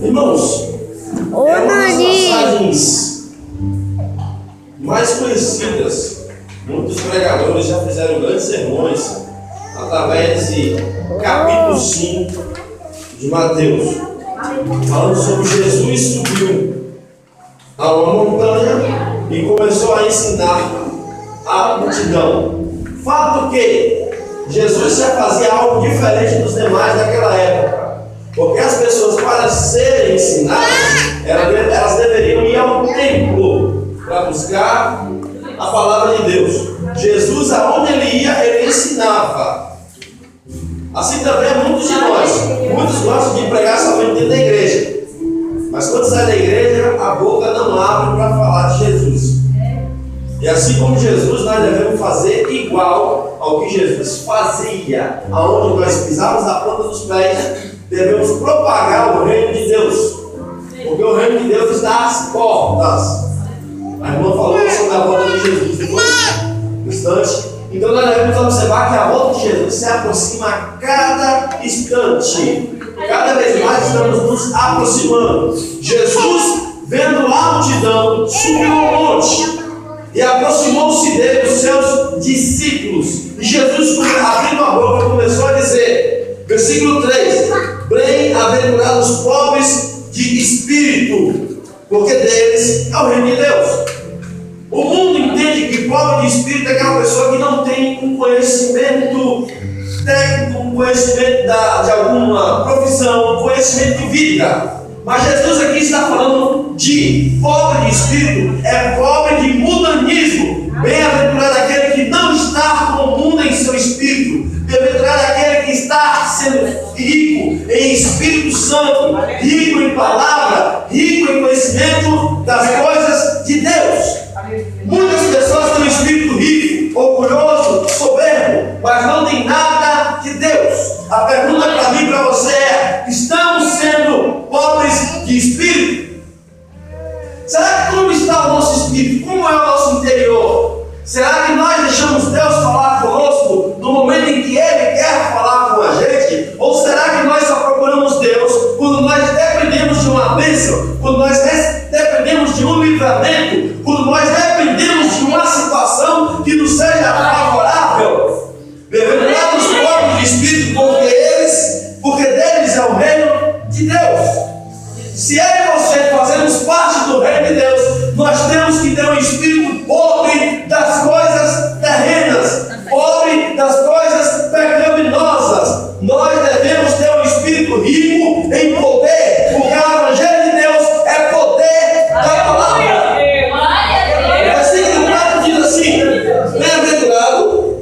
Irmãos, é uma das passagens mais conhecidas. Muitos pregadores já fizeram grandes sermões através desse capítulo 5 de Mateus, falando sobre Jesus subiu a uma montanha e começou a ensinar a multidão. Fato que Jesus já fazia algo diferente dos demais daquela época, porque as pessoas, para serem ensinadas, elas deveriam ir ao templo para buscar a palavra de Deus. Jesus, aonde ele ia, ele ensinava. Assim também muitos de nós, muitos gostam de pregar somente dentro da igreja, mas quando sai da igreja, a boca não abre para falar de Jesus. E assim como Jesus, nós devemos fazer igual ao que Jesus fazia. Aonde nós pisamos a planta dos pés, devemos propagar o reino de Deus, porque o reino de Deus está às portas. A irmã falou sobre a volta de Jesus depois um instante. Então nós devemos observar que a volta de Jesus se aproxima a cada instante. Cada vez mais estamos nos aproximando. Jesus, vendo lá a multidão, subiu ao monte e aproximou-se dele os seus discípulos. E Jesus, abrindo a boca, começou a dizer, versículo 3: bem-aventurados os pobres de espírito, porque deles é o reino de Deus. O mundo entende que pobre de espírito é aquela pessoa que não tem um conhecimento técnico, um conhecimento de alguma profissão, um conhecimento de vida. Mas Jesus aqui está falando de pobre de espírito, é pobre de mundanismo. Bem-aventurado aquele que não está com o mundo em seu espírito. Bem-aventurado aquele que está sendo rico em Espírito Santo, rico em palavra, rico em conhecimento das coisas de Deus. Muitas pessoas têm um espírito rico, orgulhoso, soberbo, mas não tem nada de Deus. A pergunta para mim e para você é: estamos sendo pobres de espírito? Será que como está o nosso espírito? Como é o nosso interior? Será que nós deixamos Deus falar conosco no momento em que Ele quer falar com a gente? Ou será que nós só procuramos Deus quando nós dependemos de uma bênção, quando nós dependemos de um livramento, quando nós dependemos de uma situação que nos seja favorável? Bem-aventurados os pobres de espírito, porque deles é o reino de Deus. Se eu e você fazemos parte do reino de Deus, nós temos que ter um espírito pobre das coisas terrenas, pobre das coisas pecaminosas. Nós devemos ter um espírito rico em poder, porque o evangelho de Deus é poder da palavra. O versículo 4 diz assim: bem-aventurado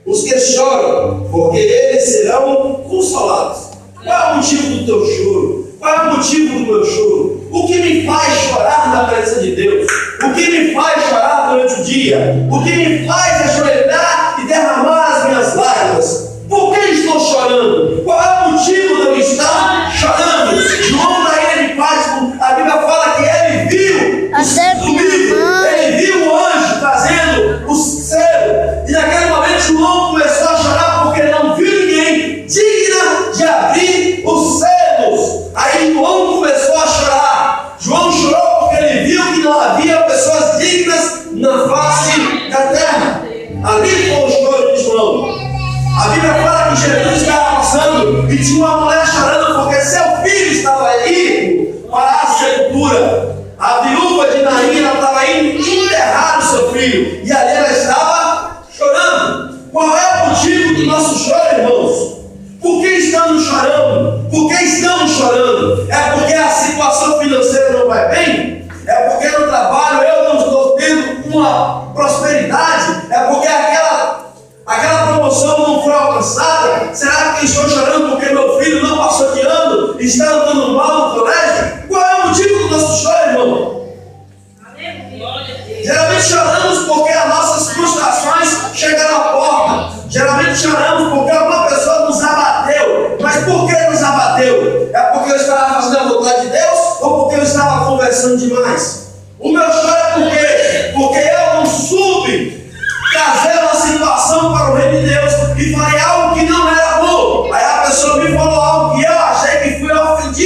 os que choram, porque eles serão consolados. Qual é o motivo do teu choro? Qual é o motivo do meu choro? O que me faz chorar na presença de Deus? O que me faz chorar durante o dia? O que me faz ajoelhar e derramar as minhas lágrimas? Por que estou chorando? Qual é o motivo de eu estar chorando? João, na ilha de Páscoa, a Bíblia fala que ele viu ele viu o anjo trazendo o céu. E naquele momento João começou a chorar porque ele não viu ninguém digna de abrir os selos. Aí João começou a chorar. João chorou porque ele viu que não havia pessoas dignas na face da terra. Ali foi o choro de João. A Bíblia fala que Jesus estava passando e tinha uma mulher chorando porque seu filho estava indo para a sepultura. A viúva de Naim estava indo enterrar o seu filho e ali ela estava chorando. Qual é o motivo do nosso choro, irmãos? Por que estamos chorando? Por que estamos chorando? É porque a situação financeira não vai bem? É porque no trabalho eu não estou tendo uma prosperidade? É porque aquela promoção não foi alcançada? Será que estou chorando porque meu filho não passou de ano e está andando mal no colégio? Qual é o motivo do nosso choro, irmão? Geralmente choramos porque as nossas frustrações chegaram à porta. Geralmente choramos porque alguma pessoa nos abateu. Mas por que nos abateu? É porque eu estava fazendo a vontade de Deus ou porque eu estava conversando demais? O meu choro é por quê? Porque eu não soube trazer uma situação para o reino de Deus e falei algo que não era bom. Aí a pessoa me falou algo que eu achei que fui ofendido.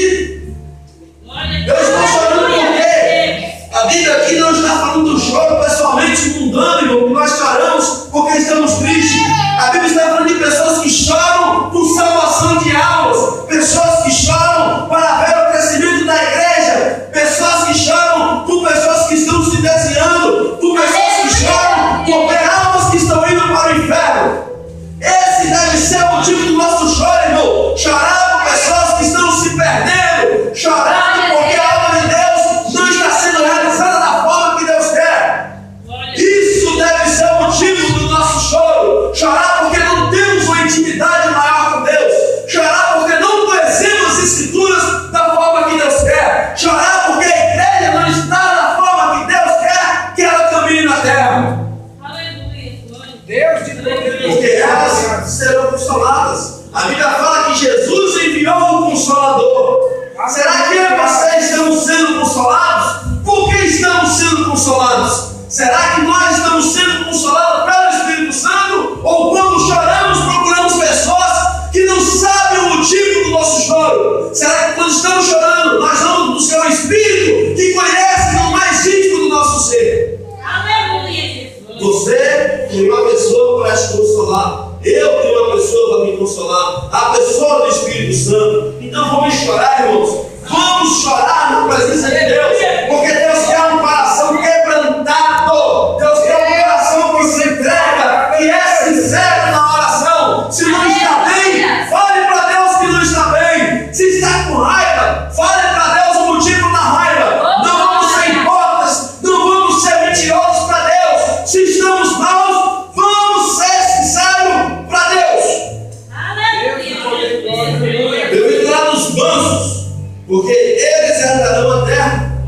Não vamos chorar, irmãos. Vamos chorar na presença de Deus, porque Deus quer um coração quebrantado. Deus quer um coração que se entrega, que é sincero na oração. Se não está bem, fale para Deus que não está bem. Se está com raiva, fale para Deus o motivo da raiva. Não vamos ser hipócritas, não vamos ser mentirosos para Deus. Se estamos maus, vamos ser sinceros para Deus. Bem-aventurado os mansos, porque eles herdarão a terra.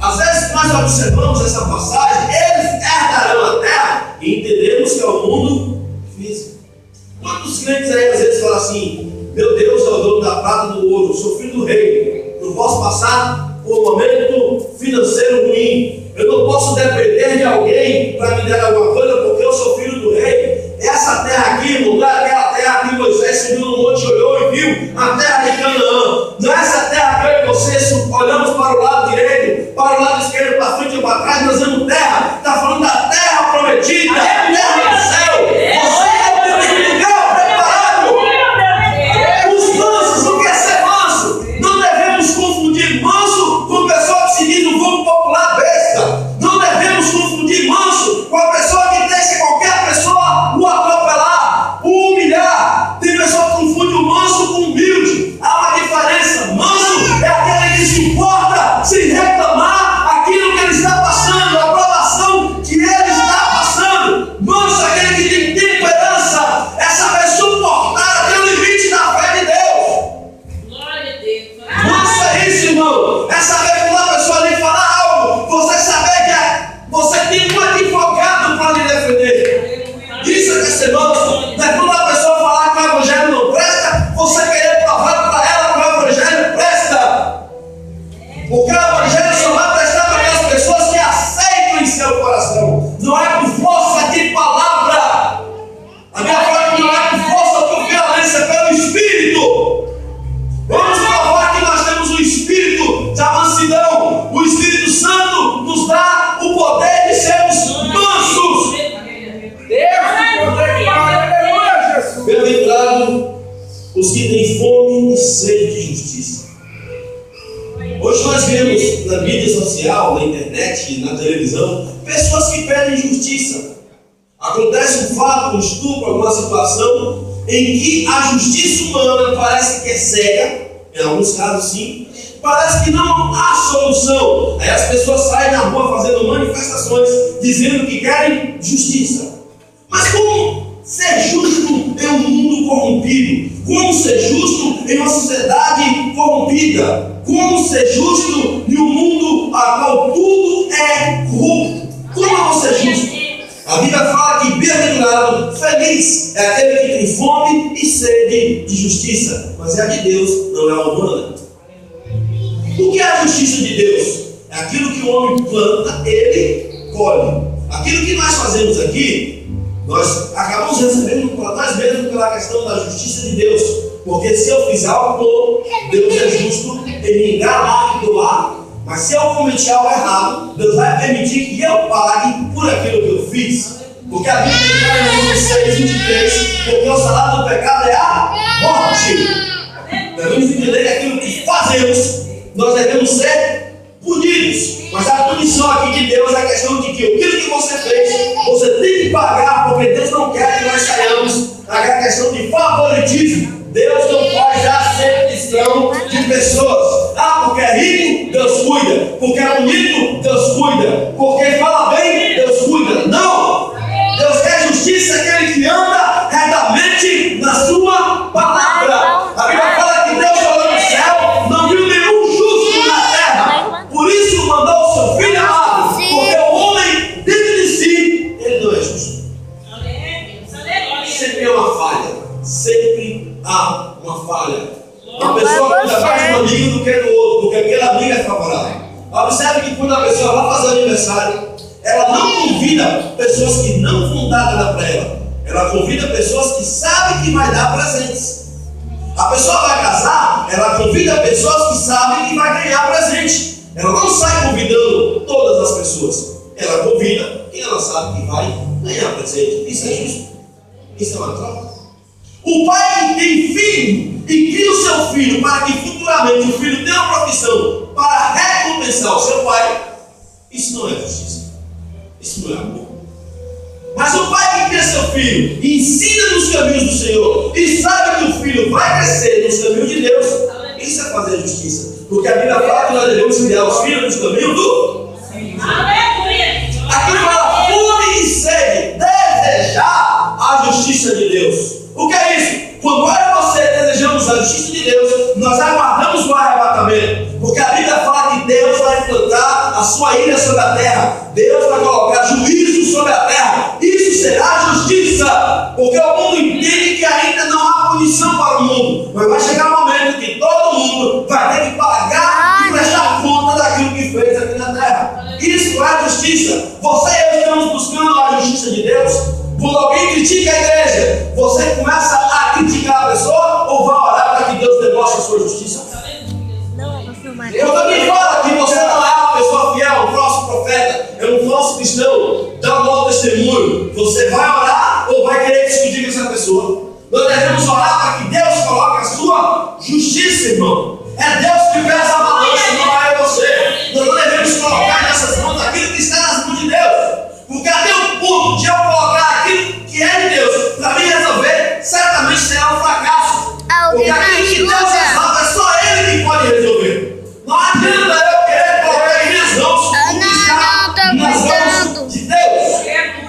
Às vezes nós observamos essa passagem, eles herdarão a terra, e entendemos que é o mundo físico. Quantos crentes aí às vezes falam assim: meu Deus é o dono da prata e do ouro, sou filho do rei, não posso passar por um momento financeiro ruim, eu não posso depender de alguém para me dar alguma coisa, porque eu sou filho do rei. Essa terra aqui, não é aquela terra que Moisés subiu no monte, olhou e viu a terra de Canaã. Não é essa terra que eu e você olhamos para o lado direito, para o lado esquerdo, para frente e para trás, nós vemos terra. Está falando da terra prometida, a terra do céu. Você é o lugar preparado. Os mansos, o que é ser manso? Não devemos confundir manso com pessoa que se diz no vulgo popular besta. Não devemos confundir manso com a pessoa que deixa qualquer pessoa o atropelar, o humilhar. Tem pessoa que confunde o manso com o humilde. Há uma diferença. Manso é aquele que suporta sem reclamar aquilo que ele está passando, a provação que ele está passando. Manso é aquele que tem temperança. Essa vai suportar até o limite da fé de Deus. Glória a Deus. Manso é isso, irmão. É saber quando a pessoa lhe falar algo, você saber que você tem um advogado para lhe defender. Isso é que é ser manso. Não é quando a pessoa falar que o evangelho não presta, você querer provar para ela que o evangelho presta. Porque o evangelho só vai prestar para aquelas pessoas que aceitam em seu coração. Não é por força de palavra. A minha fala que não é por força ou por violência, é pelo Espírito. Vamos provar que nós temos o Espírito da mansidão. O Espírito Santo nos dá o poder de sermos mansos. Bem-aventurado os que têm fome e sede de justiça. Hoje nós vemos na mídia social, na internet, na televisão, pessoas que pedem justiça. Acontece um fato, um estupro, alguma situação em que a justiça humana parece que é cega, em alguns casos sim, parece que não há solução. Aí as pessoas saem na rua fazendo manifestações, dizendo que querem justiça. Mas como ser justo em um mundo corrompido? Como ser justo em uma sociedade corrompida? Como ser justo em um mundo a qual tudo é corrupto? Como é ser justo? A Bíblia fala que bem-aventurado, feliz é aquele que tem fome e sede de justiça, mas é a de Deus, não é a humana. O que é a justiça de Deus? É aquilo que o homem planta, ele colhe. Aquilo que nós fazemos aqui, nós acabamos recebendo para nós mesmos pela questão da justiça de Deus. Porque se eu fizer algo bom, Deus é justo em me enganar e doar. Mas se eu cometi algo errado, Deus vai permitir que eu pague por aquilo que eu fiz. Porque a Bíblia diz em Romanos 6:23, porque o salário do pecado é a morte. Devemos entender que aquilo que fazemos, nós devemos ser punidos. Mas a punição aqui de Deus é a questão de que aquilo que você fez, você tem que pagar, porque Deus não quer que nós saiamos naquela questão de favoritismo. Deus não faz acepção de pessoas. Ah, porque é rico, Deus cuida. Porque é bonito, Deus cuida. Porque fala bem, Deus cuida. Não! Deus quer justiça, aquele que anda retamente na sua palavra. A Bíblia fala que Deus falou no céu, não viu nenhum justo na terra. Por isso mandou o seu filho amado. Porque o homem, dentro de si, ele não é justo. Sempre é uma falha. Sempre há uma falha. Uma pessoa cuida mais do amigo do que do outro, porque aquele amigo é favorável. Observe que quando a pessoa vai fazer aniversário, ela não convida pessoas que não vão dar nada para ela. Ela convida pessoas que sabem que vai dar presentes. A pessoa vai casar, ela convida pessoas que sabem que vai ganhar presente. Ela não sai convidando todas as pessoas. Ela convida quem ela sabe que vai ganhar presente. Isso é justo? Isso é uma troca? O pai que tem filho e cria o seu filho para que futuramente o filho tenha uma profissão para recompensar o seu pai, isso não é justiça. Isso não é amor. Mas o pai que cria seu filho e ensina nos caminhos do Senhor e sabe que o filho vai crescer nos caminhos de Deus, isso é fazer justiça. Porque a Bíblia fala que nós devemos criar os filhos nos caminhos do Aleluia. Aqui fala fome e sede, desejar a justiça de Deus. O que é isso? Quando eu e você desejamos a justiça de Deus, nós aguardamos o arrebatamento. Porque a Bíblia fala que Deus vai implantar a sua ira sobre a terra. Deus vai colocar juízo sobre a terra. Isso será justiça. Porque o mundo entende que ainda não há punição para o mundo. Mas vai chegar um momento que todo mundo vai ter que pagar e prestar conta daquilo que fez aqui na terra. Isso é justiça. Você e eu estamos buscando a justiça de Deus. Quando alguém critica a igreja, você começa a criticar a pessoa ou vai orar para que Deus demonstre a sua justiça? Eu também falo que você não é uma pessoa fiel, um falso profeta, é um falso cristão, dá um bom testemunho. Você vai orar ou vai querer discutir com essa pessoa? Nós devemos orar para que Deus coloque a sua justiça, irmão. É Deus que pesa a balança, não é você. Nós não devemos colocar nessas mãos aquilo que está nas mãos de Deus. Porque até o ponto de eu colocar aquilo que é de Deus para mim resolver, certamente será um fracasso. Porque aquilo que Deus resolve é só Ele que pode resolver. Não adianta eu querer colocar em minhas mãos o que está nas mãos de Deus.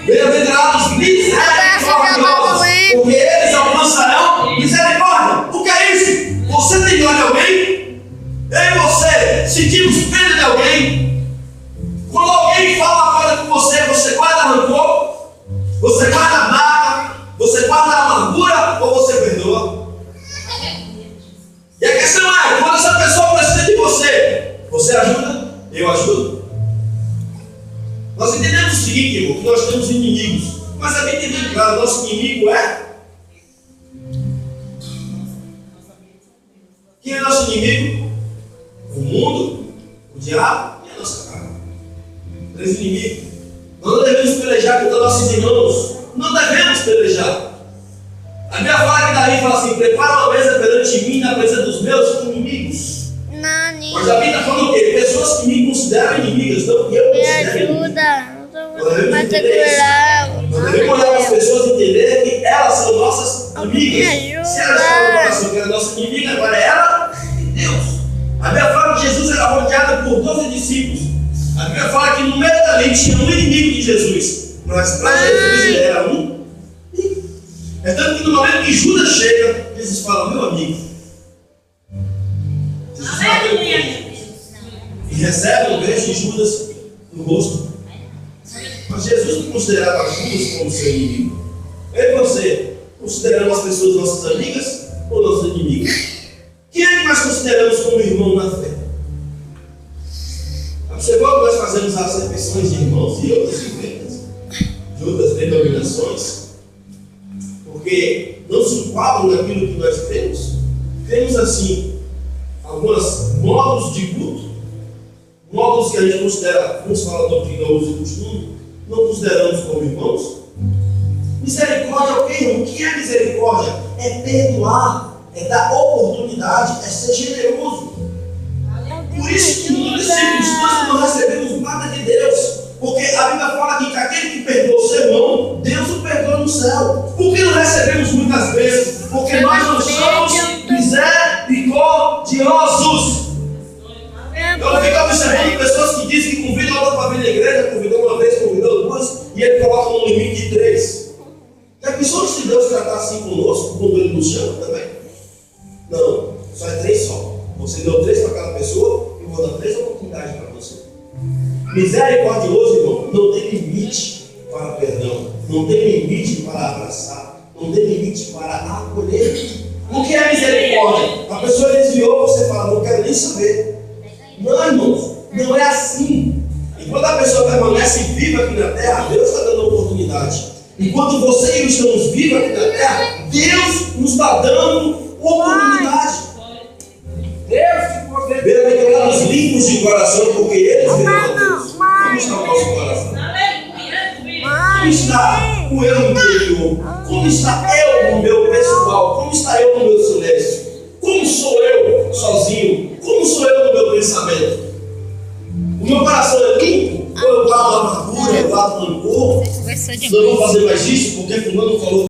Bem-aventurados misericordiosos, porque eles alcançarão misericórdia. O que é isso? Você tem dó de alguém? Eu e você sentimos pena de alguém? Quando alguém fala uma coisa com você, você guarda rancor? Você guarda mágoa? Você guarda amargura ou você perdoa? E a questão é, quando essa pessoa precisa de você, você ajuda? Eu ajudo? Nós entendemos o seguinte, irmão, que nós temos inimigos. Mas é bem entendido, claro, nosso inimigo é... Quem é nosso inimigo? O mundo, o diabo e a nossa carne. Três inimigos. Nós não devemos pelejar contra nossos irmãos. Não devemos pelejar. A minha fala que Davi fala assim: prepara uma mesa perante mim na presença dos meus inimigos. Mas a Bíblia está falando o quê? Pessoas que me consideram inimigas, não que eu considero inimigas. Nós devemos entender isso. Nós devemos olhar para as pessoas e entender que elas são nossas amigas. Se elas falam no coração que era nossa inimiga, agora é ela e Deus. A Bíblia fala que Jesus era rodeado por 12 discípulos. A Bíblia fala que no meio dali tinha um inimigo de Jesus. Mas para Jesus ele era um. É tanto que no momento que Judas chega, Jesus fala: meu amigo. Jesus fala, e recebe um beijo de Judas no rosto. Mas Jesus não considerava Judas como seu inimigo. Eu e você consideramos as pessoas nossas amigas ou nossas inimigas? Quem é que nós consideramos como irmão na fé? Observou que nós fazemos as refeições de irmãos e outras igrejas, de outras denominações, porque não se enquadram naquilo que nós temos. Temos assim alguns modos de culto, modos que a gente considera, vamos falar doutrina, uso e costume, não consideramos como irmãos. Misericórdia é o quê? O que é misericórdia? É perdoar, é dar oportunidade, é ser generoso. Por isso que muitas circunstâncias não recebemos nada de Deus. Porque a Bíblia fala que aquele que perdoa o seu irmão, Deus o perdoa no céu. Por que não recebemos muitas vezes? Porque nós não somos misericordiosos. Eu fico observando pessoas que dizem que convidam outra para vir na igreja, convidou uma vez, convidou duas, e ele coloca um limite de 3. Já pensou se Deus tratar assim conosco, quando Ele nos chama também? Não, só é 3 só. Você deu 3 para cada pessoa, e vou dar 3 oportunidades para você. Misericordioso, irmão, não tem limite para perdão, não tem limite para abraçar, não tem limite para acolher. O que é misericórdia? A pessoa desviou, você fala: não quero nem saber. Não, irmãos, não é assim. Enquanto a pessoa permanece viva aqui na terra, Deus está dando oportunidade. Enquanto você e eu estamos vivos aqui na terra, Deus nos está dando oportunidade. Bem-aventurados limpos de coração, porque eles verão a Deus. Como está o nosso coração? Como está o eu interior? Como está eu no meu pensamento? mereço mal? Como está eu no meu silêncio? Como sou eu sozinho? Como sou eu no meu pensamento? O meu coração é limpo? Ou eu guardo amargura, eu guardo rancor? Eu não vou fazer mais isso porque fulano falou